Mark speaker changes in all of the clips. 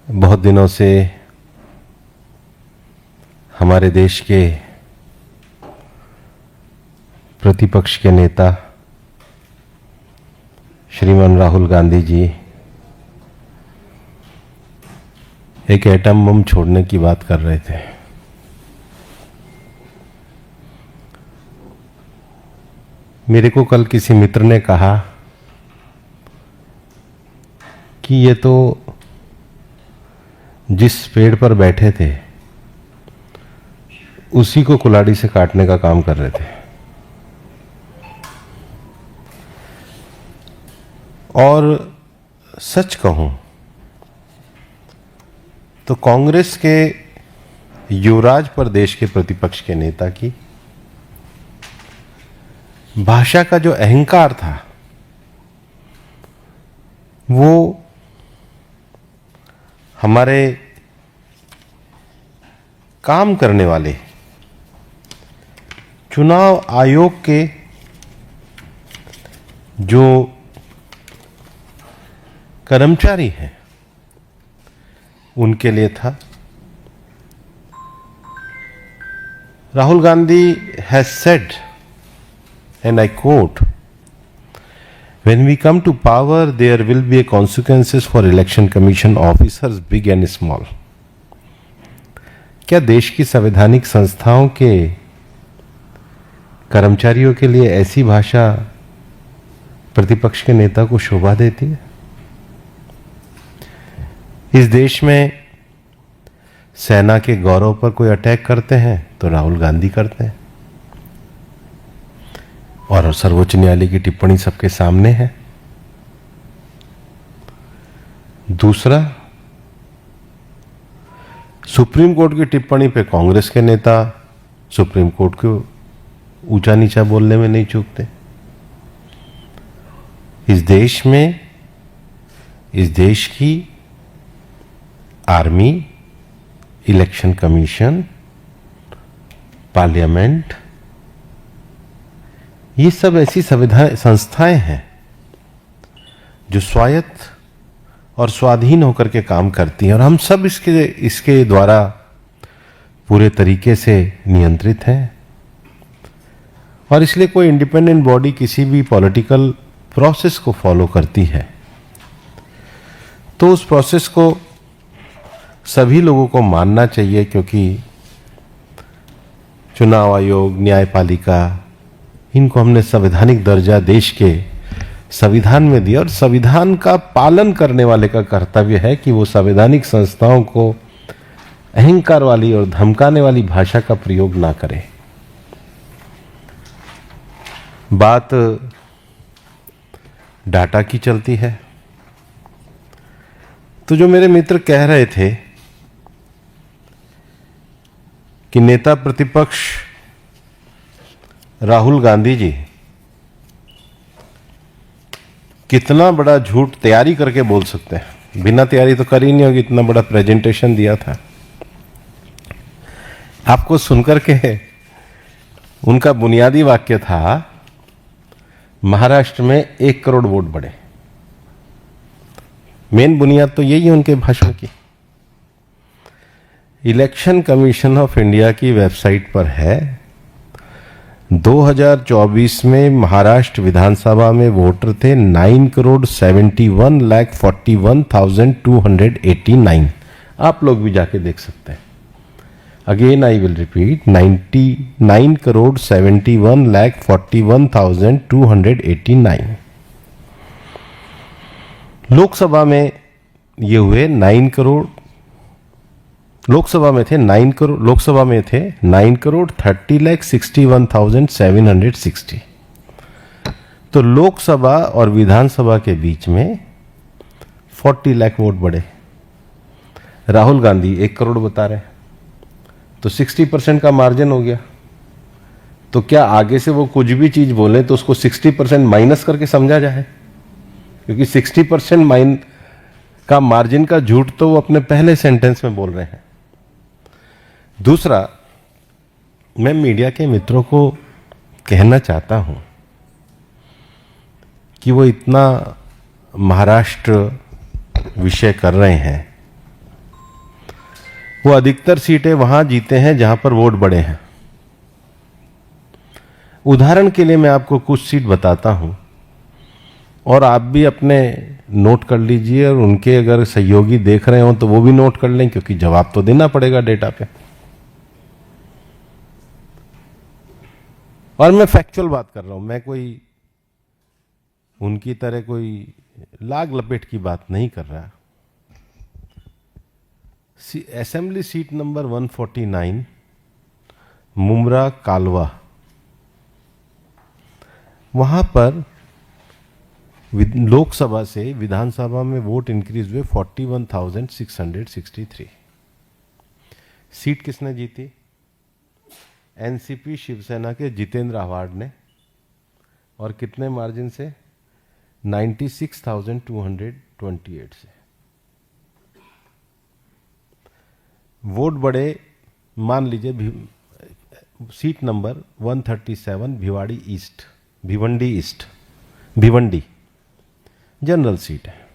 Speaker 1: बहुत दिनों से हमारे देश के प्रतिपक्ष के नेता श्रीमान राहुल गांधी जी एक एटम बम छोड़ने की बात कर रहे थे। मेरे को कल किसी मित्र ने कहा कि ये तो जिस पेड़ पर बैठे थे उसी को कुल्हाड़ी से काटने का काम कर रहे थे। और सच कहूं तो कांग्रेस के युवराज प्रदेश के प्रतिपक्ष के नेता की भाषा का जो अहंकार था वो हमारे काम करने वाले चुनाव आयोग के जो कर्मचारी हैं उनके लिए था। Rahul Gandhi has said, and I quote, "When we come to power, there will be consequences for election commission officers, big and small." क्या देश की संवैधानिक संस्थाओं के कर्मचारियों के लिए ऐसी भाषा प्रतिपक्ष के नेता को शोभा देती है? इस देश में सेना के गौरव पर कोई अटैक करते हैं तो राहुल गांधी करते हैं, और सर्वोच्च न्यायालय की टिप्पणी सबके सामने है। दूसरा, सुप्रीम कोर्ट की टिप्पणी पे कांग्रेस के नेता सुप्रीम कोर्ट को ऊंचा नीचा बोलने में नहीं चूकते। इस देश में, इस देश की आर्मी, इलेक्शन कमीशन, पार्लियामेंट, ये सब ऐसी संस्थाएं हैं जो स्वायत्त और स्वाधीन होकर के काम करती हैं, और हम सब इसके द्वारा पूरे तरीके से नियंत्रित हैं। और इसलिए कोई इंडिपेंडेंट बॉडी किसी भी पॉलिटिकल प्रोसेस को फॉलो करती है तो उस प्रोसेस को सभी लोगों को मानना चाहिए, क्योंकि चुनाव आयोग, न्यायपालिका, इनको हमने संवैधानिक दर्जा देश के संविधान में दिया, और संविधान का पालन करने वाले का कर्तव्य है कि वो संवैधानिक संस्थाओं को अहंकार वाली और धमकाने वाली भाषा का प्रयोग ना करे। बात डाटा की चलती है तो जो मेरे मित्र कह रहे थे कि नेता प्रतिपक्ष राहुल गांधी जी कितना बड़ा झूठ तैयारी करके बोल सकते हैं, बिना तैयारी तो कर ही नहीं होगी, इतना बड़ा प्रेजेंटेशन दिया था। आपको सुनकर के उनका बुनियादी वाक्य था, महाराष्ट्र में 1 करोड़ वोट बढ़े। मेन बुनियाद तो यही है उनके भाषण की। इलेक्शन कमीशन ऑफ इंडिया की वेबसाइट पर है 2024 में महाराष्ट्र विधानसभा में वोटर थे 9,71,41,289। आप लोग भी जाके देख सकते हैं। Again I will repeat, 9,71,41,289। Lok Sabha में ये हुए 9 करोड़, लोकसभा में थे 9,30,61,760। तो लोकसभा और विधानसभा के बीच में 40 लाख वोट बढ़े। राहुल गांधी 1 करोड़ बता रहे हैं, तो 60% का मार्जिन हो गया। तो क्या आगे से वो कुछ भी चीज बोले तो उसको 60% माइनस करके समझा जाए? क्योंकि 60% का मार्जिन का झूठ तो वो अपने पहले सेंटेंस में बोल रहे हैं। दूसरा, मैं मीडिया के मित्रों को कहना चाहता हूं कि वो इतना महाराष्ट्र विषय कर रहे हैं वो अधिकतर सीटें वहां जीते हैं जहां पर वोट बड़े हैं। उदाहरण के लिए मैं आपको कुछ सीट बताता हूं और आप भी अपने नोट कर लीजिए, और उनके अगर सहयोगी देख रहे हो तो वो भी नोट कर लें, क्योंकि जवाब तो देना पड़ेगा डेटा पे। और मैं फैक्चुअल बात कर रहा हूं, मैं कोई उनकी तरह कोई लाग लपेट की बात नहीं कर रहा। असेंबली सीट नंबर 149 मुमरा कालवा, वहां पर लोकसभा से विधानसभा में वोट इंक्रीज हुए 41,663। सीट किसने जीती? एनसीपी शिवसेना के जितेंद्र आव्हाड ने। और कितने मार्जिन से? 96,228 से। वोट बड़े, मान लीजिए seat number 137 Bhiwandi general seat है।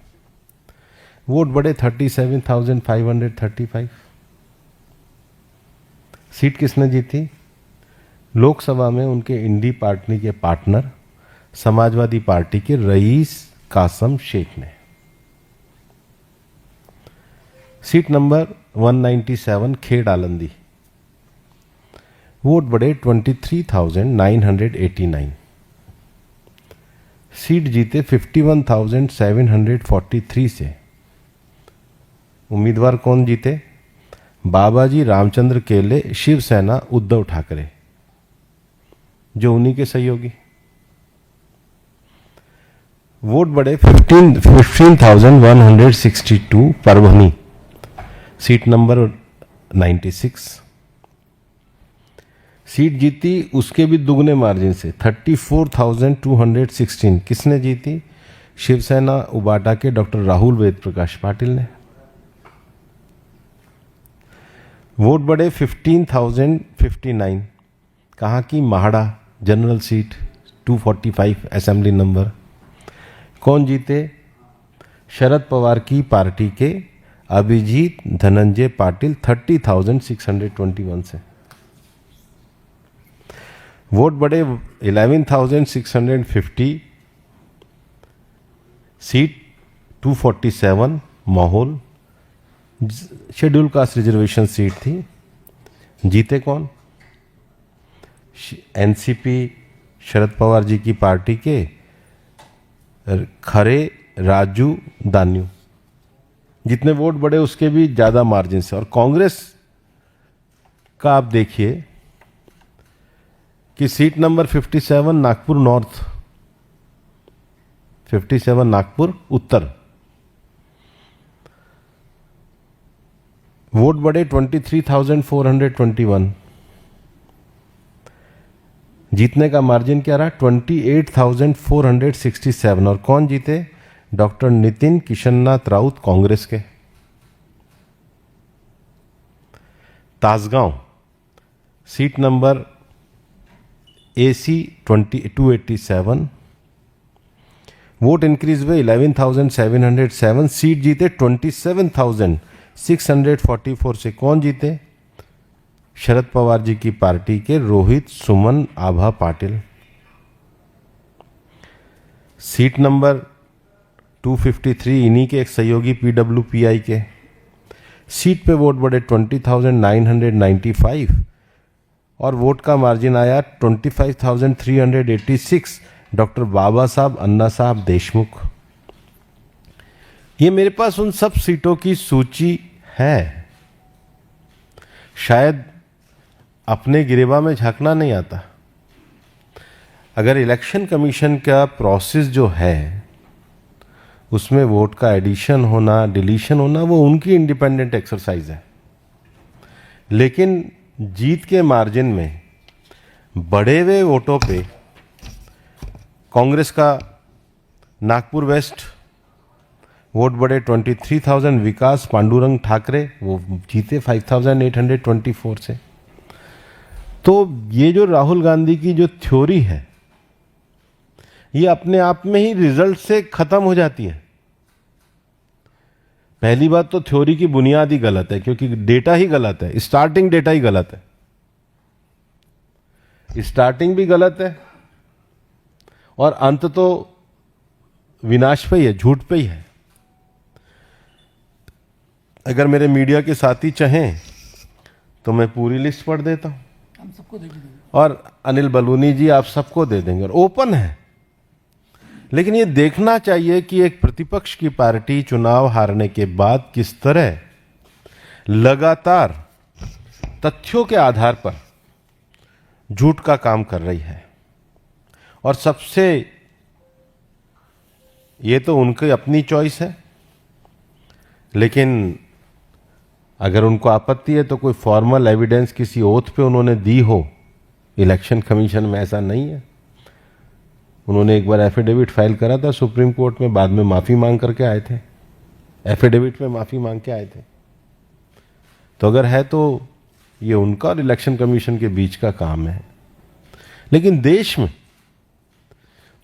Speaker 1: वोट बड़े 37,535। सीट किसने जीती? लोकसभा में उनके इंडी पार्टी के पार्टनर समाजवादी पार्टी के रईस कासम शेख ने। सीट नंबर 197 खेड़ आलंदी, वोट बढ़े 23,989। सीट जीते 51,743 से। उम्मीदवार कौन जीते? बाबाजी रामचंद्र केले, शिवसेना उद्धव ठाकरे, जो उन्हीं के सहयोगी। वोट बढ़े 15,162 परभनी, सीट नंबर 96। सीट जीती उसके भी दुगने मार्जिन से 34,216। किसने जीती? शिवसेना उबाटा के डॉक्टर राहुल वेद प्रकाश पाटिल ने। वोट बढ़े 15,059। कहाँ की? MHADA general seat 245 assembly number. कौन जीते? शरद पवार की पार्टी के अभिजीत धनंजय पाटिल 30,621 से। वोट बढ़े 11,650। सीट 247 माहौल शेड्यूल कास्ट रिजर्वेशन सीट थी। जीते कौन? एनसीपी शरद पवार जी की पार्टी के खरे राजू दान्यू। जितने वोट बढ़े उसके भी ज्यादा मार्जिन से। और कांग्रेस का आप देखिए कि seat number 57 Nagpur north, 57 Nagpur उत्तर, वोट बढ़े 23,421। जीतने का मार्जिन क्या रहा? 28,467। और कौन जीते? डॉक्टर नितिन किशननाथ राउत कांग्रेस के। Tasgaon seat number AC 287, vote increase हुए 11,707। सीट जीते 27,644 से। कौन जीते? शरद पवार जी की पार्टी के रोहित सुमन आभा पाटिल। सीट नंबर 253 इन्हीं के एक सहयोगी PWPI के। सीट पे वोट बढ़े 20,995 और वोट का मार्जिन आया 25,386। डॉक्टर बाबा साहब अन्ना साहब देशमुख। ये मेरे पास उन सब सीटों की सूची है। शायद अपने गिरेबा में झांकना नहीं आता। अगर इलेक्शन कमीशन का प्रोसेस जो है उसमें वोट का एडिशन होना डिलीशन होना वो उनकी इंडिपेंडेंट एक्सरसाइज है, लेकिन जीत के मार्जिन में बढ़े हुए वोटों पे कांग्रेस का नागपुर वेस्ट वोट बढ़े 23,000। विकास पांडुरंग ठाकरे वो जीते 5,824 से। तो ये जो राहुल गांधी की जो थ्योरी है ये अपने आप में ही रिजल्ट से खत्म हो जाती है। पहली बात तो थ्योरी की बुनियाद ही गलत है, क्योंकि डेटा ही गलत है, स्टार्टिंग डेटा ही गलत है, स्टार्टिंग भी गलत है और अंत तो विनाश पे ही है, झूठ पे ही है। अगर मेरे मीडिया के साथी चाहें तो मैं पूरी लिस्ट पढ़ देता हूं,
Speaker 2: हम सबको दे देंगे।
Speaker 1: और अनिल बलूनी जी आप सबको दे देंगे, और ओपन है। लेकिन ये देखना चाहिए कि एक प्रतिपक्ष की पार्टी चुनाव हारने के बाद किस तरह लगातार तथ्यों के आधार पर झूठ का काम कर रही है। और सबसे, ये तो उनकी अपनी चॉइस है, लेकिन अगर उनको आपत्ति है तो कोई फॉर्मल एविडेंस किसी ओथ पे उन्होंने दी हो। इलेक्शन कमीशन में ऐसा नहीं है। उन्होंने एक बार एफिडेविट फाइल करा था सुप्रीम कोर्ट में, बाद में माफी मांग करके आए थे, एफिडेविट में माफी मांग के आए थे। तो अगर है तो ये उनका और इलेक्शन कमीशन के बीच का काम है। लेकिन देश में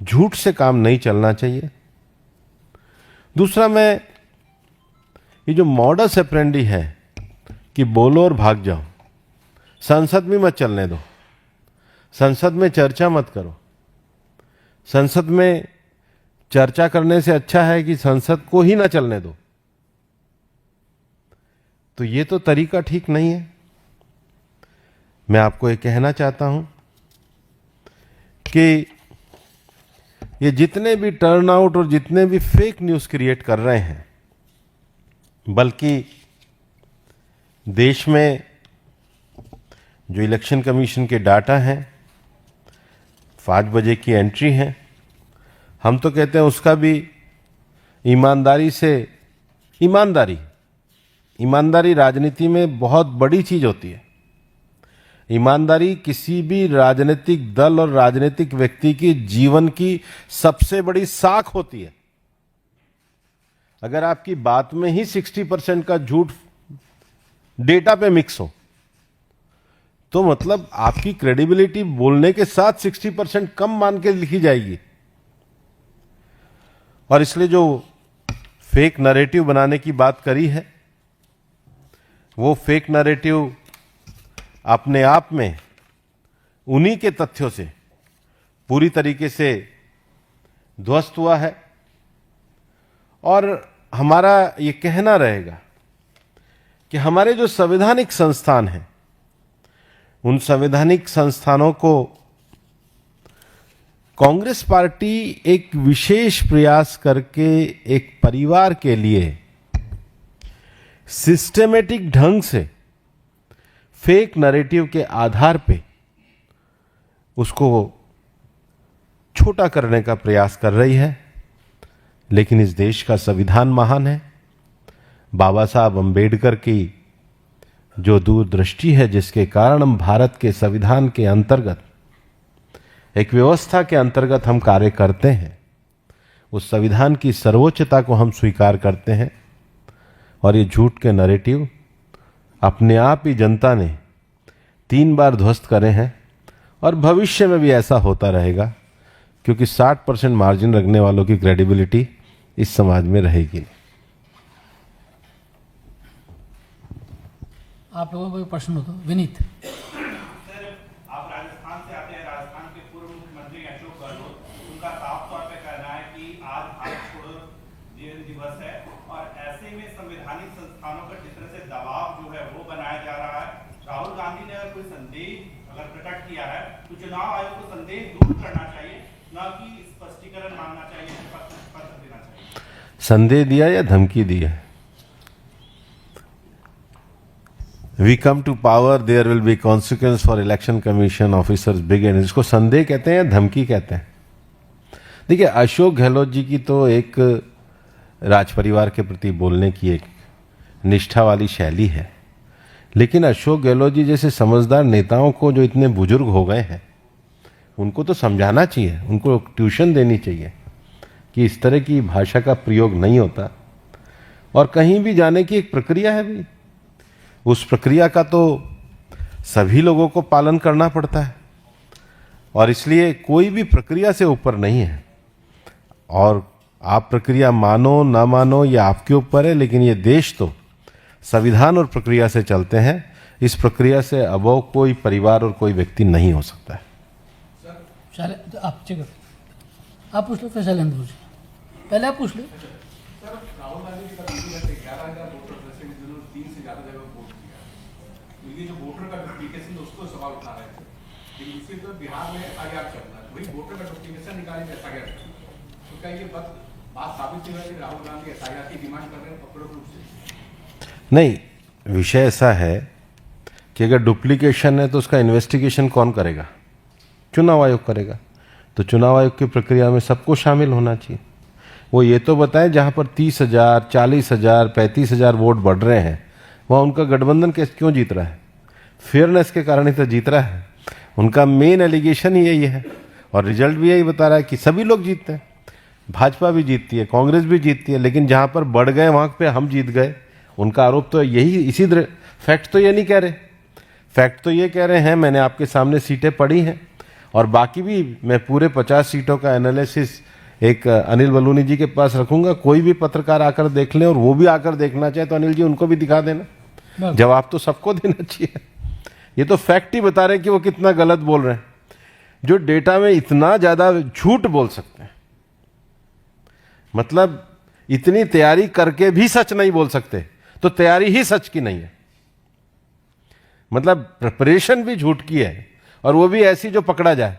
Speaker 1: झूठ से काम नहीं चलना चाहिए। दूसरा, मैं ये जो मॉडस ऑपरेंडी है कि बोलो और भाग जाओ, संसद में मत चलने दो, संसद में चर्चा मत करो, संसद में चर्चा करने से अच्छा है कि संसद को ही ना चलने दो, तो ये तो तरीका ठीक नहीं है। मैं आपको ये कहना चाहता हूं कि ये जितने भी टर्नआउट और जितने भी फेक न्यूज़ क्रिएट कर रहे हैं, बल्कि देश में जो इलेक्शन कमीशन के डाटा हैं, 5 बजे की एंट्री है, हम तो कहते हैं उसका भी ईमानदारी से, ईमानदारी राजनीति में बहुत बड़ी चीज होती है। ईमानदारी किसी भी राजनीतिक दल और राजनीतिक व्यक्ति की जीवन की सबसे बड़ी साख होती है। अगर आपकी बात में ही 60% का झूठ डेटा पे मिक्स हो, तो मतलब आपकी क्रेडिबिलिटी बोलने के साथ 60% कम मान के लिखी जाएगी। और इसलिए जो फेक नैरेटिव बनाने की बात करी है, वो फेक नैरेटिव अपने आप में उन्हीं के तथ्यों से पूरी तरीके से ध्वस्त हुआ है। और हमारा ये कहना रहेगा कि हमारे जो संवैधानिक संस्थान हैं, उन संवैधानिक संस्थानों को कांग्रेस पार्टी एक विशेष प्रयास करके एक परिवार के लिए सिस्टेमेटिक ढंग से फेक नैरेटिव के आधार पे उसको छोटा करने का प्रयास कर रही है। लेकिन इस देश का संविधान महान है। बाबा साहब अंबेडकर की जो दूरदृष्टि है, जिसके कारण हम भारत के संविधान के अंतर्गत, एक व्यवस्था के अंतर्गत हम कार्य करते हैं, उस संविधान की सर्वोच्चता को हम स्वीकार करते हैं। और ये झूठ के नैरेटिव अपने आप ही जनता ने 3 बार ध्वस्त करे हैं, और भविष्य में भी ऐसा होता रहेगा, क्योंकि 60% मार्जिन रखने वालों की क्रेडिबिलिटी इस समाज में रहेगी नहीं।
Speaker 2: आप लोगों को प्रश्न हो तो विनीत।
Speaker 3: सर, आप राजस्थान से आते हैं। राजस्थान के पूर्व मुख्यमंत्री अशोक गहलोत, उनका साफ तौर पे कहना है कि आज भारत छोड़ो दिवस है, और ऐसे में संवैधानिक संस्थानों पर जिस तरह से दबाव जो है वो बनाया जा रहा है। राहुल गांधी ने अगर कोई संदेश अगर प्रकट किया है तो चुनाव आयोग को संदेश दूर करना चाहिए, न कि स्पष्टीकरण मांगना चाहिए, पत्र देना चाहिए।
Speaker 1: संदेह दिया या धमकी दी है? We come to power, there will be consequence for election commission officers begin. इसको संदेह कहते हैं या धमकी कहते हैं? देखिए, अशोक गहलोत जी की तो एक राज परिवार के प्रति बोलने की एक निष्ठा वाली शैली है, लेकिन अशोक गहलोत जी जैसे समझदार नेताओं को, जो इतने बुजुर्ग हो गए हैं, उनको तो समझाना चाहिए, उनको ट्यूशन देनी चाहिए कि इस तरह की भाषा का प्रयोग नहीं होता। और कहीं भी जाने की एक प्रक्रिया है भी, उस प्रक्रिया का तो सभी लोगों को पालन करना पड़ता है, और इसलिए कोई भी प्रक्रिया से ऊपर नहीं है। और आप प्रक्रिया मानो ना मानो ये आपके ऊपर है, लेकिन ये देश तो संविधान और प्रक्रिया से चलते हैं। इस प्रक्रिया से अबव कोई परिवार और कोई व्यक्ति नहीं हो सकता है।
Speaker 2: तो आप चेक करो, आप पूछ लो फिर शैलेंद्र पूछ लो। पहले आप पूछ लो।
Speaker 4: सर, राहुल गांधी की तरफ से 11,000 वोटर थे, जिन्होंने 3 से ज़्यादा जगह वोट किया, तो ये जो वोटर का डुप्लीकेशन उसको सवाल उठा रहे थे। लेकिन दूसरी तरफ बिहार में आगे चल रहा है, वही वोटर का डुप्लीकेशन निकाले में एसआईआर, तो क्या ये बात साबित नहीं है कि राहुल गांधी एसआईआर की डिमांड कर रहे हैं पकड़ो रूप से?
Speaker 1: नहीं, विषय ऐसा है कि अगर डुप्लीकेशन है तो उसका इन्वेस्टिगेशन कौन करेगा? चुनाव आयोग करेगा। तो चुनाव आयोग की प्रक्रिया में सबको शामिल होना चाहिए। वो ये तो बताएं जहाँ पर 30,000, 40,000, 35,000 वोट बढ़ रहे हैं, वहाँ उनका गठबंधन केस क्यों जीत रहा है? फेयरनेस के कारण ही तो जीत रहा है। उनका मेन एलिगेशन ही यही है और रिजल्ट भी यही बता रहा है कि सभी लोग जीतते हैं। भाजपा भी जीतती है, कांग्रेस भी जीतती है, लेकिन जहाँ पर बढ़ गए वहाँ पे हम जीत गए। उनका आरोप तो यही, इसी फैक्ट तो ये नहीं कह रहे। फैक्ट तो ये कह रहे हैं, मैंने आपके सामने सीटें पढ़ी हैं और बाकी भी मैं पूरे 50 सीटों का एनालिसिस एक अनिल बलूनी जी के पास रखूंगा। कोई भी पत्रकार आकर देख ले और वो भी आकर देखना चाहे तो अनिल जी उनको भी दिखा देना। जवाब तो सबको देना चाहिए। ये तो फैक्ट ही बता रहे हैं कि वो कितना गलत बोल रहे हैं। जो डेटा में इतना ज्यादा झूठ बोल सकते हैं, मतलब इतनी तैयारी करके भी सच नहीं बोल सकते, तो तैयारी ही सच की नहीं है। मतलब प्रिपरेशन भी झूठ की है और वो भी ऐसी जो पकड़ा जाए।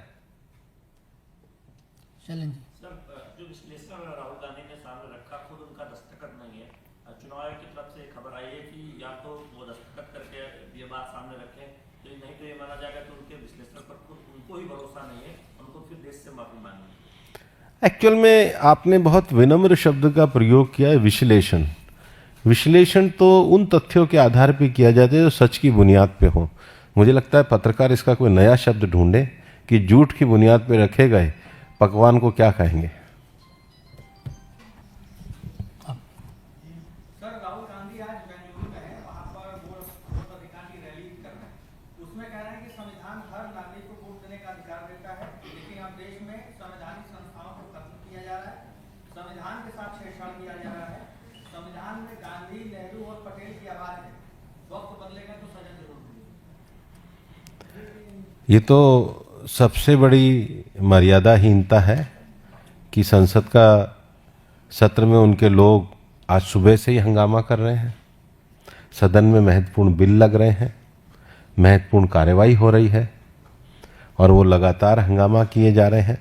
Speaker 2: शैलेंद्र जी।
Speaker 5: सर, जो विश्लेषण राहुल गांधी ने सामने रखा, खुद उनका दस्तखत नहीं है। चुनाव आयोग की तरफ से खबर आई है कि या तो वो दस्तखत करके ये बात सामने रखें, तो नहीं तो ये माना जाएगा कि उनके विश्लेषण पर खुद उनको ही भरोसा नहीं है, उनको फिर देश से माफी मांगनी।
Speaker 1: एक्चुअल में आपने बहुत विनम्र शब्द का प्रयोग किया है, विश्लेषण। विश्लेषण तो उन तथ्यों के आधार पर किया जाता है जो सच की बुनियाद पे हो। मुझे लगता है पत्रकार इसका कोई नया शब्द ढूंढे कि झूठ की बुनियाद पे रखे गए पकवान को क्या कहेंगे।
Speaker 4: सर, राहुल गांधी आज बेंगलुरु में है, वहाँ पर वो वोट अधिकार की रैली कर रहे हैं। उसमें कह रहे हैं कि संविधान हर नागरिक को वोट देने का अधिकार देता है, लेकिन अब देश में संवैधानिक संस्थाओं को खत्म किया जा रहा है, संविधान के साथ छेड़छाड़ किया जा रहा है। संविधान में गांधी, नेहरू और पटेल की आवाज है, वक्त बदलेगा तो सजा जरूर मिलेगी।
Speaker 1: ये तो सबसे बड़ी मर्यादाहीनता है कि संसद का सत्र में उनके लोग आज सुबह से ही हंगामा कर रहे हैं। सदन में महत्वपूर्ण बिल लग रहे हैं, महत्वपूर्ण कार्रवाई हो रही है और वो लगातार हंगामा किए जा रहे हैं।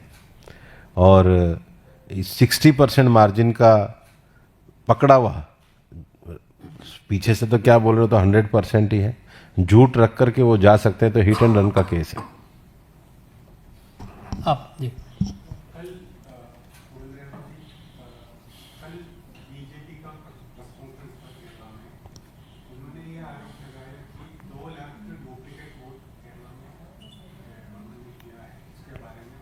Speaker 1: और 60% मार्जिन का पकड़ा हुआ, पीछे से तो क्या बोल रहे हो, तो 100% ही है। झूठ रख करके वो जा सकते हैं, तो हिट एंड रन का केस है।
Speaker 2: आप जी।
Speaker 4: कल बीजेपी का प्रेस कॉन्फ्रेंस केरला में उन्होंने ये आरोप लगाया कि 2 लाख डुप्लीकेट वोट केरला में उन्होंने किया है। इसके बारे में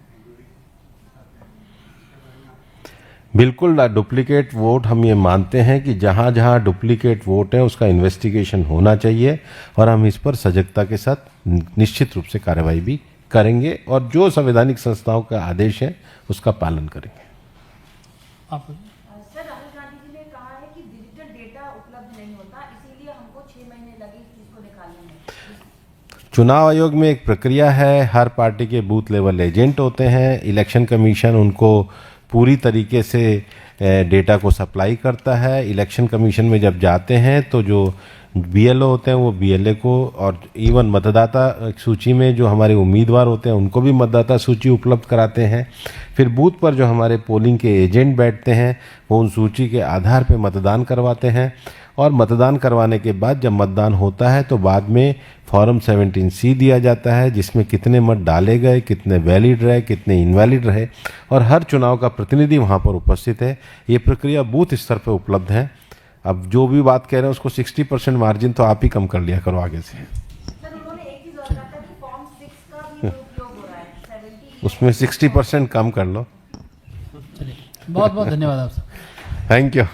Speaker 1: बिल्कुल डुप्लीकेट वोट हम ये मानते हैं कि जहाँ जहाँ डुप्लीकेट वोट है उसका इन्वेस्टिगेशन होना चाहिए और हम इस पर सजगता के साथ निश्चित रूप से कार्रवाई भी करेंगे और जो संवैधानिक संस्थाओं का आदेश है उसका पालन करेंगे।
Speaker 2: आप
Speaker 6: सर, राहुल गांधी जी ने कहा है कि डिजिटल डेटा उपलब्ध नहीं होता, इसीलिए हमको 6 महीने लगे इस चीज को निकालने में।
Speaker 1: चुनाव आयोग में एक प्रक्रिया है, हर पार्टी के बूथ लेवल एजेंट होते हैं, इलेक्शन कमीशन उनको पूरी तरीके से डेटा को सप्लाई करता है। इलेक्शन कमीशन में जब जाते हैं तो जो बीएलओ होते हैं वो बीएलए को, और इवन मतदाता सूची में जो हमारे उम्मीदवार होते हैं उनको भी मतदाता सूची उपलब्ध कराते हैं। फिर बूथ पर जो हमारे पोलिंग के एजेंट बैठते हैं वो उन सूची के आधार पर मतदान करवाते हैं और मतदान करवाने के बाद जब मतदान होता है तो बाद में फॉर्म 17C दिया जाता है जिसमें कितने मत डाले गए, कितने वैलिड रहे, कितने इनवैलिड रहे और हर चुनाव का प्रतिनिधि वहाँ पर उपस्थित है। ये प्रक्रिया बूथ स्तर पर उपलब्ध है। अब जो भी बात कह रहे हैं उसको 60% मार्जिन तो आप ही कम कर लिया करो आगे से।
Speaker 6: सर, उन्होंने एक चीज और कहा था कि फॉर्म 6 का भी उपयोग हो रहा है, 70
Speaker 1: उसमें 60% कम कर लो।
Speaker 2: चलिए, बहुत बहुत धन्यवाद आपसे।
Speaker 1: Thank you.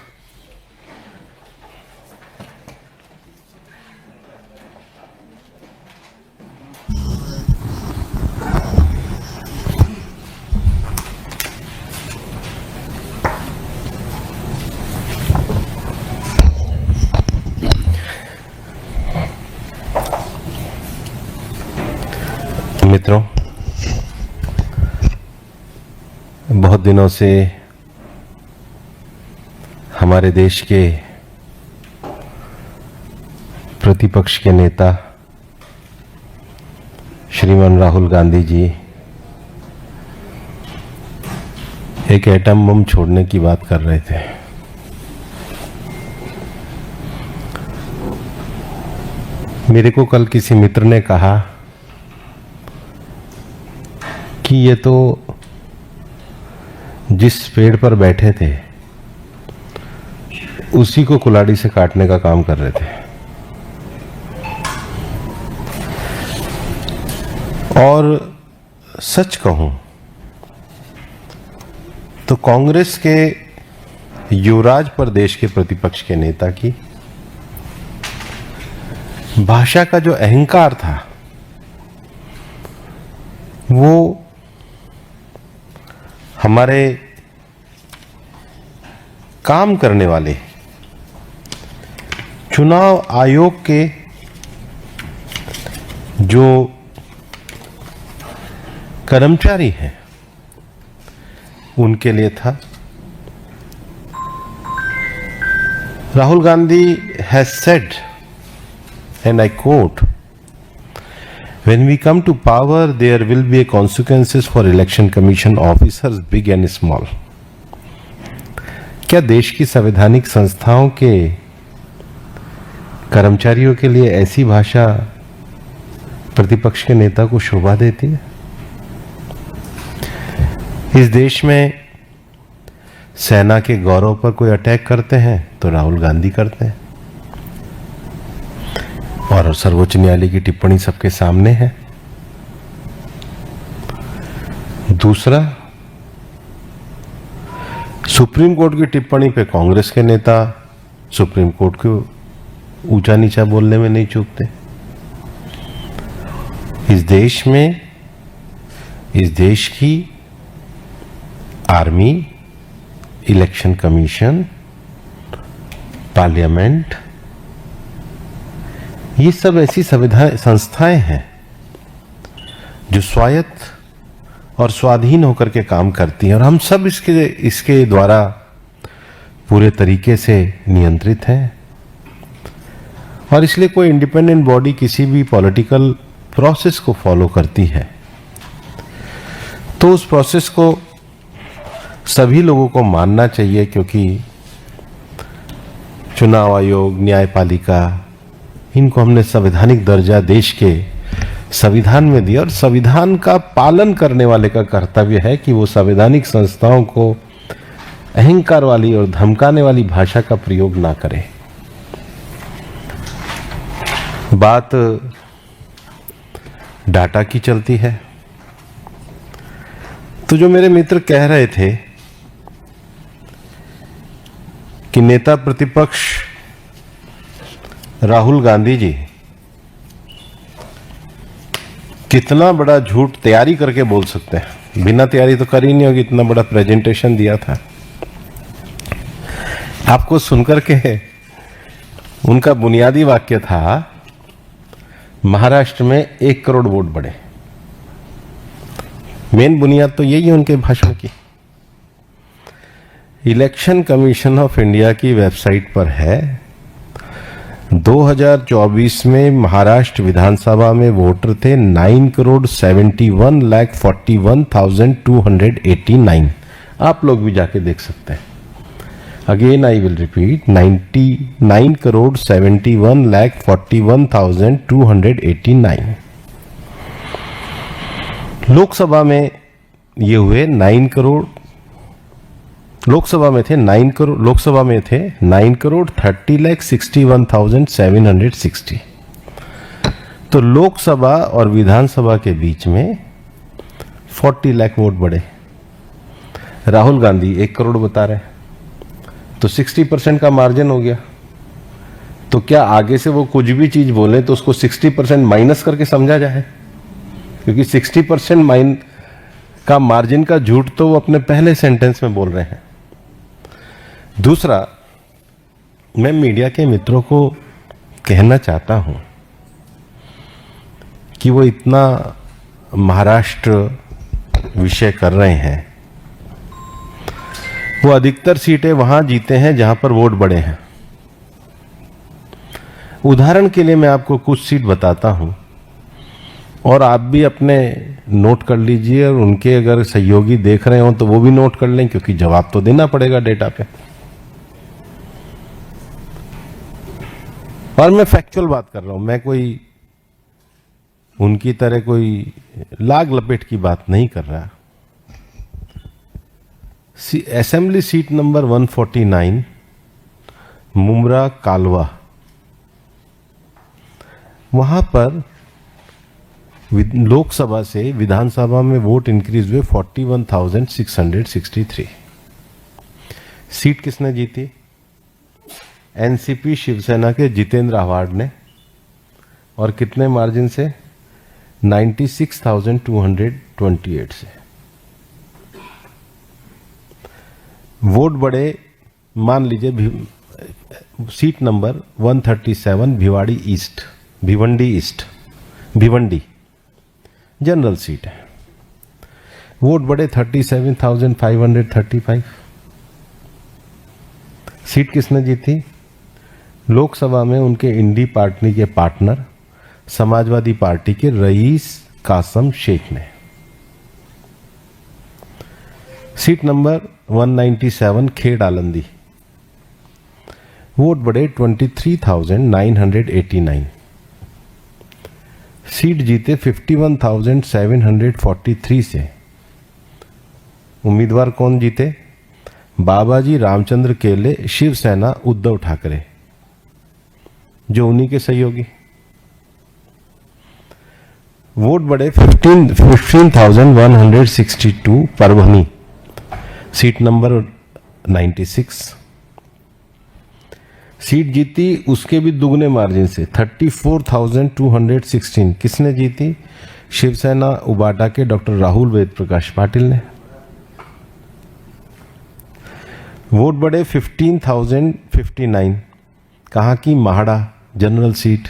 Speaker 1: मित्रों, बहुत दिनों से हमारे देश के प्रतिपक्ष के नेता श्रीमान राहुल गांधी जी एक एटम बम छोड़ने की बात कर रहे थे। मेरे को कल किसी मित्र ने कहा कि ये तो जिस पेड़ पर बैठे थे उसी को कुल्हाड़ी से काटने का काम कर रहे थे। और सच कहूं तो कांग्रेस के युवराज प्रदेश के प्रतिपक्ष के नेता की भाषा का जो अहंकार था वो हमारे काम करने वाले चुनाव आयोग के जो कर्मचारी हैं उनके लिए था। Rahul Gandhi has said, and I quote, "When we come to power, there will be consequences for election commission officers, big and small." क्या देश की संवैधानिक संस्थाओं के कर्मचारियों के लिए ऐसी भाषा प्रतिपक्ष के नेता को शोभा देती है? इस देश में सेना के गौरव पर कोई अटैक करते हैं तो राहुल गांधी करते हैं, और सर्वोच्च न्यायालय की टिप्पणी सबके सामने है। दूसरा, सुप्रीम कोर्ट की टिप्पणी पे कांग्रेस के नेता सुप्रीम कोर्ट को ऊंचा नीचा बोलने में नहीं चूकते। इस देश में, इस देश की आर्मी, इलेक्शन कमीशन, पार्लियामेंट, ये सब ऐसी संस्थाएं हैं जो स्वायत्त और स्वाधीन होकर के काम करती हैं, और हम सब इसके द्वारा पूरे तरीके से नियंत्रित हैं। और इसलिए कोई इंडिपेंडेंट बॉडी किसी भी पॉलिटिकल प्रोसेस को फॉलो करती है तो उस प्रोसेस को सभी लोगों को मानना चाहिए, क्योंकि चुनाव आयोग, न्यायपालिका, इनको हमने संवैधानिक दर्जा देश के संविधान में दिया, और संविधान का पालन करने वाले का कर्तव्य है कि वो संवैधानिक संस्थाओं को अहंकार वाली और धमकाने वाली भाषा का प्रयोग ना करे। बात डाटा की चलती है तो जो मेरे मित्र कह रहे थे कि नेता प्रतिपक्ष राहुल गांधी जी कितना बड़ा झूठ तैयारी करके बोल सकते हैं, बिना तैयारी तो कर ही नहीं होगी, इतना बड़ा प्रेजेंटेशन दिया था। आपको सुनकर के उनका बुनियादी वाक्य था, महाराष्ट्र में 1 करोड़ वोट बढ़े। मेन बुनियाद तो यही है उनके भाषण की। इलेक्शन कमीशन ऑफ इंडिया की वेबसाइट पर है 2024 में महाराष्ट्र विधानसभा में वोटर थे 9,71,41,289। आप लोग भी जाके देख सकते हैं। Again I will repeat, 99,71,41,289। Lok Sabha में ये हुए 9 करोड़, लोकसभा में थे 9 करोड़, लोकसभा में थे 9,30,61,760। तो लोकसभा और विधानसभा के बीच में 40 लाख वोट बढ़े। राहुल गांधी 1 करोड़ बता रहे, तो 60% का मार्जिन हो गया। तो क्या आगे से वो कुछ भी चीज बोले तो उसको 60% माइनस करके समझा जाए? क्योंकि 60% का मार्जिन का झूठ तो वो अपने पहले सेंटेंस में बोल रहे हैं। दूसरा, मैं मीडिया के मित्रों को कहना चाहता हूं कि वो इतना महाराष्ट्र विषय कर रहे हैं, वो अधिकतर सीटें वहां जीते हैं जहां पर वोट बड़े हैं। उदाहरण के लिए मैं आपको कुछ सीट बताता हूं और आप भी अपने नोट कर लीजिए, और उनके अगर सहयोगी देख रहे हो तो वो भी नोट कर लें, क्योंकि जवाब तो देना पड़ेगा डेटा पे। और मैं फैक्चुअल बात कर रहा हूं, मैं कोई उनकी तरह कोई लाग लपेट की बात नहीं कर रहा। असेंबली सीट नंबर 149 मुमरा कालवा, वहां पर लोकसभा से विधानसभा में वोट इंक्रीज हुए 41,663। सीट किसने जीती? एनसीपी शिवसेना के जितेंद्र आव्हाड ने, और कितने मार्जिन से? 96,228 से। वोट बड़े, मान लीजिए seat number 137 Bhiwandi east Bhiwandi general seat है, वोट बड़े 37,535। सीट किसने जीती? लोकसभा में उनके इंडी पार्टी के पार्टनर समाजवादी पार्टी के रईस कासम शेख ने। सीट नंबर 197 खेड़ आलंदी, वोट बढ़े 23,989। सीट जीते 51,743 से। उम्मीदवार कौन जीते? बाबाजी रामचंद्र केले, शिवसेना उद्धव ठाकरे, जो उन्हीं के सहयोगी। वोट बढ़े 15,162 परभनी, सीट नंबर 96। सीट जीती उसके भी दुगने मार्जिन से 34,216। किसने जीती? शिवसेना उबाटा के डॉक्टर राहुल वेद प्रकाश पाटिल ने। वोट बढ़े 15,059, कहाँ की? MHADA general seat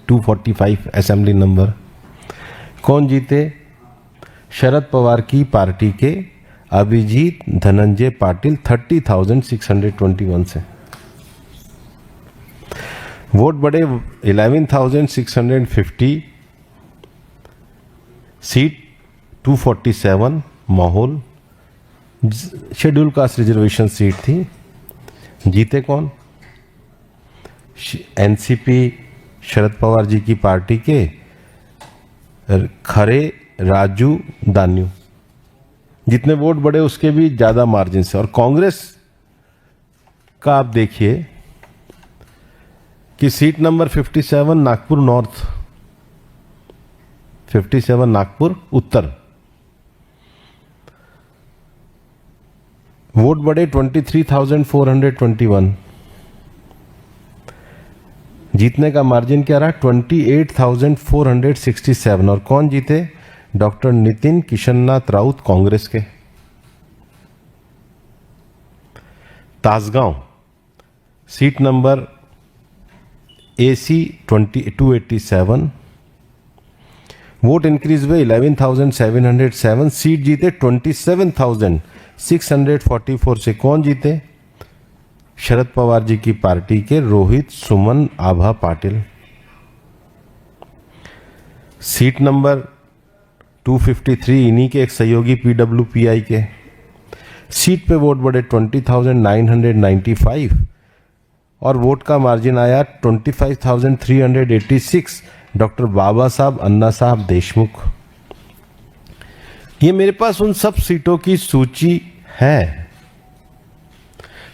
Speaker 1: 245 assembly number. कौन जीते? शरद पवार की पार्टी के अभिजीत धनंजय पाटिल 30,621 से। वोट बढ़े 11,650। सीट 247 माहौल शेड्यूल कास्ट रिजर्वेशन सीट थी। जीते कौन? एनसीपी शरद पवार जी की पार्टी के खरे राजू दान्यू। जितने वोट बढ़े उसके भी ज्यादा मार्जिन से। और कांग्रेस का आप देखिए कि seat number 57 Nagpur north, 57 Nagpur उत्तर, वोट बढ़े 23,421। जीतने का मार्जिन क्या रहा? 28,467। और कौन जीते? डॉक्टर नितिन किशननाथ राउत कांग्रेस के। Tasgaon seat number AC 287, vote increase हुए 11,707। सीट जीते 27,644 से। कौन जीते? शरद पवार जी की पार्टी के रोहित सुमन आभा पाटिल। सीट नंबर 253 इन्हीं के एक सहयोगी PWPI के। सीट पे वोट बढ़े 20,995 और वोट का मार्जिन आया 25,386, डॉक्टर बाबा साहब अन्ना साहब देशमुख। ये मेरे पास उन सब सीटों की सूची है।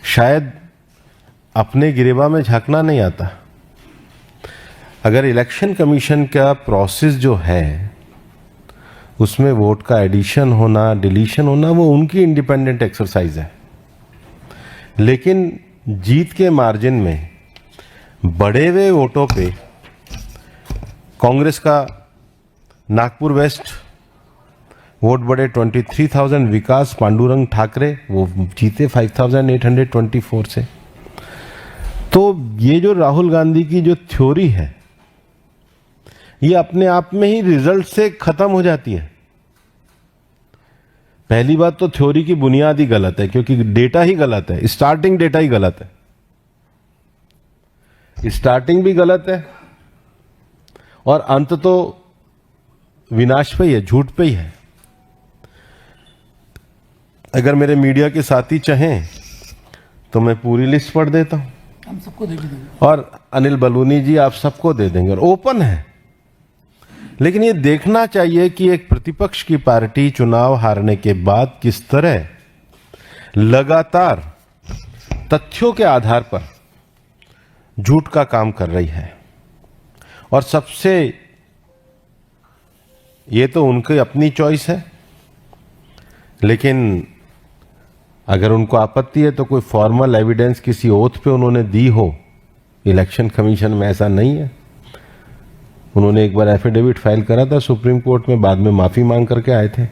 Speaker 1: शायद अपने गिरेबा में झांकना नहीं आता। अगर इलेक्शन कमीशन का प्रोसेस जो है उसमें वोट का एडिशन होना डिलीशन होना वो उनकी इंडिपेंडेंट एक्सरसाइज है, लेकिन जीत के मार्जिन में बढ़े हुए वोटों पे कांग्रेस का नागपुर वेस्ट वोट बढ़े 23,000, विकास पांडुरंग ठाकरे वो जीते 5,824 से। तो ये जो राहुल गांधी की जो थ्योरी है ये अपने आप में ही रिजल्ट से खत्म हो जाती है। पहली बात तो थ्योरी की बुनियाद ही गलत है, क्योंकि डेटा ही गलत है, स्टार्टिंग डेटा ही गलत है, स्टार्टिंग भी गलत है और अंत तो विनाश पे ही है, झूठ पे ही है। अगर मेरे मीडिया के साथी चाहें तो मैं पूरी लिस्ट पढ़ देता हूं,
Speaker 2: हम सबको देके देंगे।
Speaker 1: और अनिल बलूनी जी आप सबको दे देंगे, और ओपन है। लेकिन ये देखना चाहिए कि एक प्रतिपक्ष की पार्टी चुनाव हारने के बाद किस तरह लगातार तथ्यों के आधार पर झूठ का काम कर रही है। और सबसे, ये तो उनकी अपनी चॉइस है, लेकिन अगर उनको आपत्ति है तो कोई फॉर्मल एविडेंस किसी ओथ पे उन्होंने दी हो। इलेक्शन कमीशन में ऐसा नहीं है। उन्होंने एक बार एफिडेविट फाइल करा था सुप्रीम कोर्ट में, बाद में माफी मांग करके आए थे,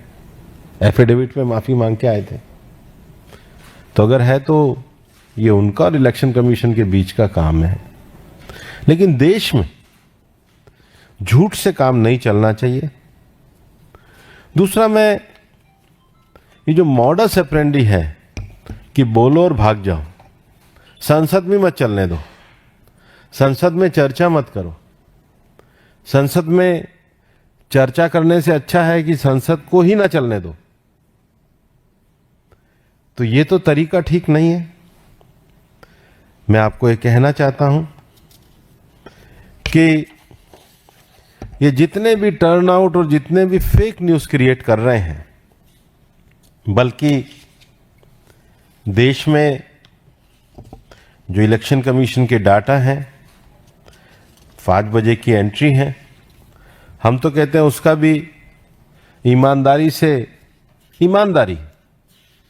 Speaker 1: एफिडेविट में माफी मांग के आए थे। तो अगर है तो ये उनका और इलेक्शन कमीशन के बीच का काम है। लेकिन देश में झूठ से काम नहीं चलना चाहिए। दूसरा, मैं ये जो मॉडस ऑपरेंडी है कि बोलो और भाग जाओ, संसद में मत चलने दो, संसद में चर्चा मत करो, संसद में चर्चा करने से अच्छा है कि संसद को ही ना चलने दो, तो ये तो तरीका ठीक नहीं है। मैं आपको ये कहना चाहता हूं कि ये जितने भी टर्नआउट और जितने भी फेक न्यूज क्रिएट कर रहे हैं, बल्कि देश में जो इलेक्शन कमीशन के डाटा हैं, 5 बजे की एंट्री है, हम तो कहते हैं उसका भी ईमानदारी से,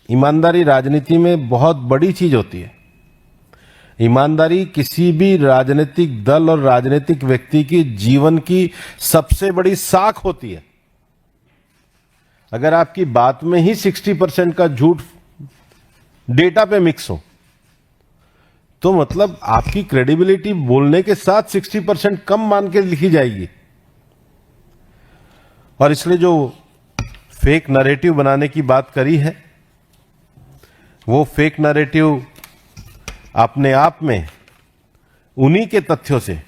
Speaker 1: ईमानदारी राजनीति में बहुत बड़ी चीज होती है। ईमानदारी किसी भी राजनीतिक दल और राजनीतिक व्यक्ति की जीवन की सबसे बड़ी साख होती है। अगर आपकी बात में ही 60% का झूठ डेटा पे मिक्स हो, तो मतलब आपकी क्रेडिबिलिटी बोलने के साथ 60% कम मान के लिखी जाएगी। और इसलिए जो फेक नैरेटिव बनाने की बात करी है, वो फेक नैरेटिव अपने आप में उन्हीं के तथ्यों से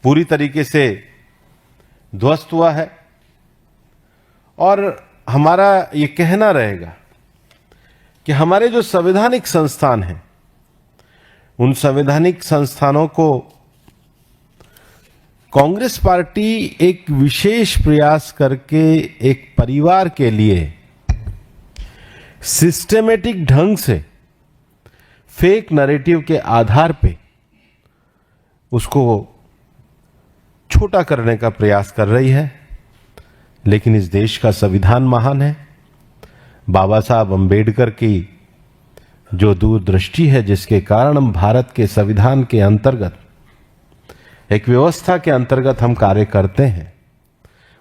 Speaker 1: पूरी तरीके से ध्वस्त हुआ है। और हमारा ये कहना रहेगा कि हमारे जो संवैधानिक संस्थान हैं, उन संवैधानिक संस्थानों को कांग्रेस पार्टी एक विशेष प्रयास करके एक परिवार के लिए सिस्टेमेटिक ढंग से फेक नैरेटिव के आधार पे उसको छोटा करने का प्रयास कर रही है। लेकिन इस देश का संविधान महान है। बाबा साहब अंबेडकर की जो दूरदृष्टि है, जिसके कारण हम भारत के संविधान के अंतर्गत, एक व्यवस्था के अंतर्गत हम कार्य करते हैं,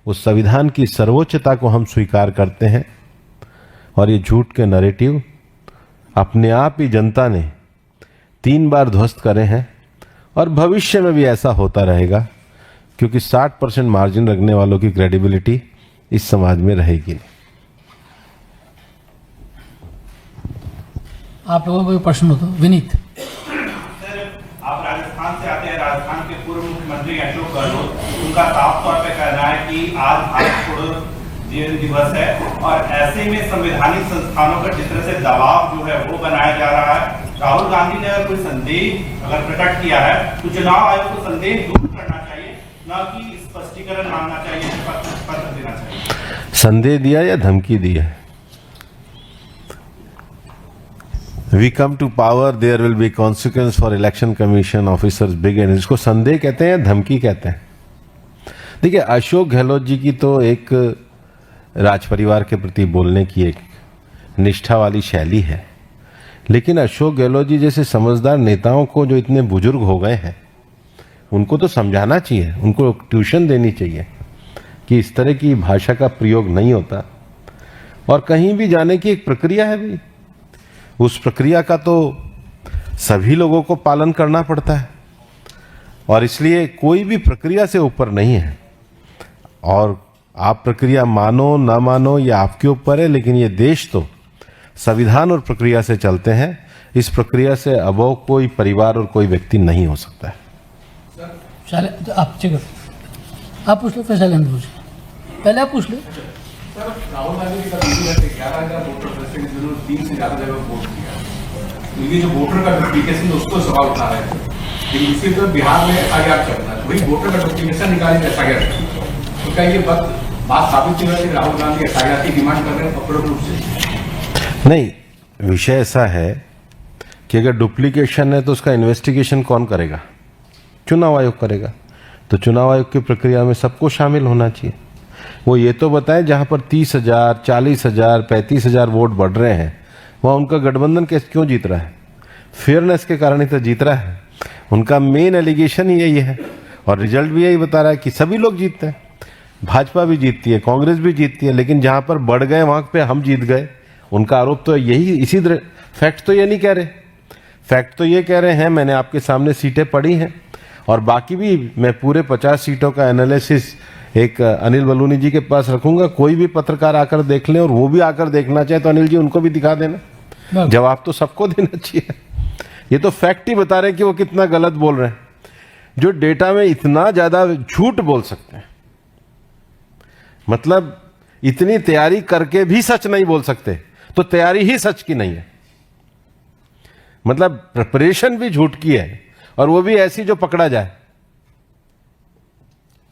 Speaker 1: उस संविधान की सर्वोच्चता को हम स्वीकार करते हैं। और ये झूठ के नैरेटिव अपने आप ही जनता ने 3 बार ध्वस्त करे हैं, और भविष्य में भी ऐसा होता रहेगा, क्योंकि 60% मार्जिन रखने वालों की क्रेडिबिलिटी इस समाज में रहेगी नहीं।
Speaker 2: आप लोगों को कोई प्रश्न हो तो विनीत।
Speaker 3: सर, आप राजस्थान से आते हैं। राजस्थान के पूर्व मुख्यमंत्री अशोक गहलोत, उनका साफ तौर पे कहना है कि आज भारत छोड़ो दिवस है, और ऐसे में संवैधानिक संस्थानों पर जिस तरह से दबाव जो है वो बनाया जा रहा है। राहुल गांधी ने अगर कोई संदेह अगर प्रकट किया है तो चुनाव आयोग को संदेह दूर करना चाहिए, न कि स्पष्टीकरण मांगना चाहिए, पत्र देना चाहिए।
Speaker 1: संदेह दिया या धमकी दी है? We come to power, there will be consequence for election commission officers big and, इसको संदेह कहते हैं या धमकी कहते हैं? देखिए, अशोक गहलोत जी की तो एक राज परिवार के प्रति बोलने की एक निष्ठा वाली शैली है, लेकिन अशोक गहलोत जी जैसे समझदार नेताओं को, जो इतने बुजुर्ग हो गए हैं, उनको तो समझाना चाहिए, उनको ट्यूशन देनी चाहिए कि इस तरह की भाषा का प्रयोग नहीं होता। और कहीं भी जाने की एक प्रक्रिया है भी, उस प्रक्रिया का तो सभी लोगों को पालन करना पड़ता है, और इसलिए कोई भी प्रक्रिया से ऊपर नहीं है। और आप प्रक्रिया मानो ना मानो ये आपके ऊपर है, लेकिन ये देश तो संविधान और प्रक्रिया से चलते हैं। इस प्रक्रिया से अबोव कोई परिवार और कोई व्यक्ति नहीं हो सकता है।
Speaker 2: चले तो आप करो, आप पूछ लो फिर शैलेंद्र पूछिए। पहले आप पूछ लो।
Speaker 7: सर, राहुल गांधी की कमिटी ने 11,000 वोटर रजिस्टर की जरूरत 3 से ज्यादा जगह वोट किया। तो ये जो वोटर का डुप्लीकेशन उसको सवाल उठा रहे थे, लेकिन दूसरी तरफ बिहार में एफआईआर चल रहा है, वही वोटर का डुप्लीकेशन निकाली तो एफआईआर। तो क्या ये बात साबित हो रही है कि राहुल गांधी एफआईआर की डिमांड कर रहे हैं अपूर्ण रूप से?
Speaker 1: नहीं, विषय ऐसा है कि अगर डुप्लीकेशन है तो उसका इन्वेस्टिगेशन कौन करेगा? चुनाव आयोग करेगा। तो चुनाव आयोग की प्रक्रिया में सबको शामिल होना चाहिए। वो ये तो बताएं जहां पर 30,000, 40,000, 35,000 वोट बढ़ रहे हैं वहां उनका गठबंधन क्यों जीत रहा है? फेयरनेस के कारण ही तो जीत रहा है। उनका मेन एलिगेशन ही यही है और रिजल्ट भी यही बता रहा है कि सभी लोग जीतते हैं। भाजपा भी जीतती है, कांग्रेस भी जीतती है, लेकिन जहां पर बढ़ गए वहां पे हम जीत गए। उनका आरोप तो यही, इसी तरह। फैक्ट तो ये नहीं कह रहे, फैक्ट तो ये कह रहे हैं, मैंने आपके सामने सीटें पढ़ी हैं और बाकी भी मैं पूरे 50 सीटों का एनालिसिस एक अनिल बलूनी जी के पास रखूंगा। कोई भी पत्रकार आकर देख लें और वो भी आकर देखना चाहे तो अनिल जी उनको भी दिखा देना। जवाब तो सबको देना चाहिए। ये तो फैक्ट ही बता रहे हैं कि वो कितना गलत बोल रहे हैं। जो डेटा में इतना ज्यादा झूठ बोल सकते हैं, मतलब इतनी तैयारी करके भी सच नहीं बोल सकते, तो तैयारी ही सच की नहीं है। मतलब प्रिपरेशन भी झूठ की है और वो भी ऐसी जो पकड़ा जाए।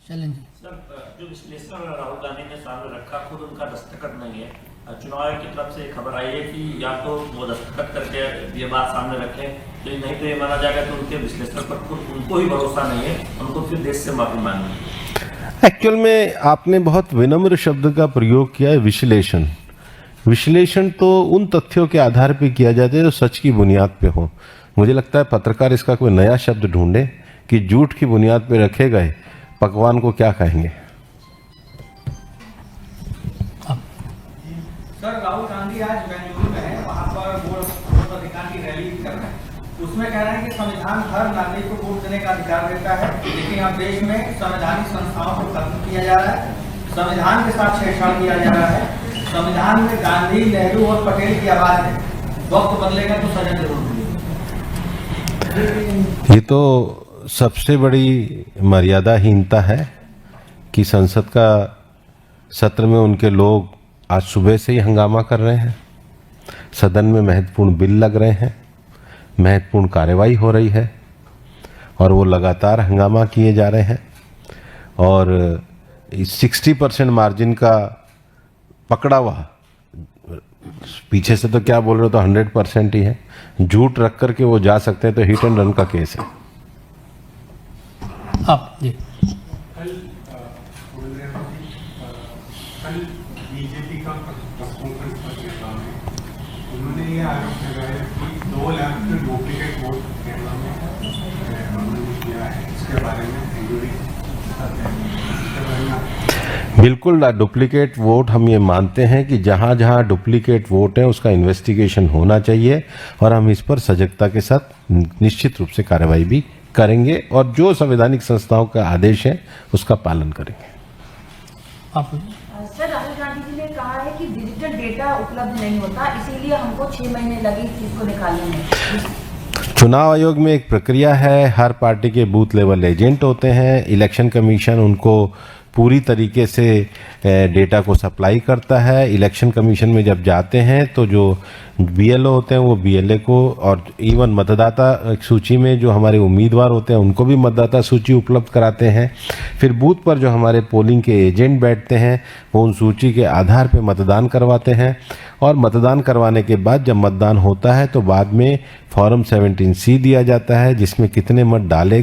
Speaker 2: शैलेंद्र
Speaker 5: सर, जो विश्लेषण राहुल गांधी ने सामने रखा खुद उनका दस्तखत नहीं है। चुनाव आयोग की तरफ से खबर आई है कि या तो वो दस्तखत करके ये बात सामने रखें, तो नहीं तो ये माना जाएगा कि उनके विश्लेषण पर खुद उनको ही भरोसा नहीं है, उनको फिर देश से माफी मांगनी।
Speaker 1: एक्चुअल में आपने बहुत विनम्र शब्द का प्रयोग किया है, विश्लेषण। विश्लेषण तो उन तथ्यों के आधार पर किया जाता है जो सच की बुनियाद पे हो। मुझे लगता है पत्रकार इसका कोई नया शब्द ढूंढे कि झूठ की बुनियाद पे रखे गए पकवान को क्या कहेंगे।
Speaker 4: सर, राहुल गांधी आज बेंगलुरु में है, वहाँ पर वोट अधिकार की रैली कर रहे हैं। उसमें कह रहे हैं कि संविधान हर नागरिक को वोट देने का अधिकार देता है, लेकिन अब देश में संवैधानिक संस्थाओं को खत्म किया जा रहा है, संविधान के साथ छेड़छाड़ किया जा रहा है। संविधान में गांधी, नेहरू और पटेल की आवाज है। वक्त बदलेगा तो सजा जरूर मिलेगी।
Speaker 1: ये तो सबसे बड़ी मर्यादाहीनता है कि संसद का सत्र में उनके लोग आज सुबह से ही हंगामा कर रहे हैं। सदन में महत्वपूर्ण बिल लग रहे हैं, महत्वपूर्ण कार्रवाई हो रही है और वो लगातार हंगामा किए जा रहे हैं। और 60% मार्जिन का पकड़ा हुआ, पीछे से तो क्या बोल रहे हो, तो 100% ही है। झूठ रख करके वो जा सकते हैं, तो हिट एंड रन का केस है।
Speaker 2: आप जी।
Speaker 7: कल बीजेपी का प्रेस कॉन्फ्रेंस पर केरला में उन्होंने ये आरोप लगाया कि 2 लाख के डुप्लीकेट वोट केरला में उन्होंने किया है। इसके बारे में
Speaker 1: बिल्कुल डुप्लीकेट वोट हम ये मानते हैं कि जहां जहां डुप्लीकेट वोट है उसका इन्वेस्टिगेशन होना चाहिए और हम इस पर सजगता के साथ निश्चित रूप से कार्रवाई भी करेंगे और जो संवैधानिक संस्थाओं का आदेश है उसका पालन करेंगे।
Speaker 2: आप
Speaker 6: सर, राहुल गांधी जी ने कहा है कि डिजिटल डेटा उपलब्ध नहीं होता, इसीलिए हमको 6 महीने लगे इस चीज को निकालने में।
Speaker 1: चुनाव आयोग में एक प्रक्रिया है, हर पार्टी के बूथ लेवल एजेंट होते हैं। इलेक्शन कमीशन उनको पूरी तरीके से डेटा को सप्लाई करता है। इलेक्शन कमीशन में जब जाते हैं तो जो बीएलओ होते हैं वो बीएलए को, और इवन मतदाता सूची में जो हमारे उम्मीदवार होते हैं उनको भी मतदाता सूची उपलब्ध कराते हैं। फिर बूथ पर जो हमारे पोलिंग के एजेंट बैठते हैं वो उन सूची के आधार पर मतदान करवाते हैं और मतदान करवाने के बाद जब मतदान होता है तो बाद में फॉर्म 17C दिया जाता है जिसमें कितने मत डाले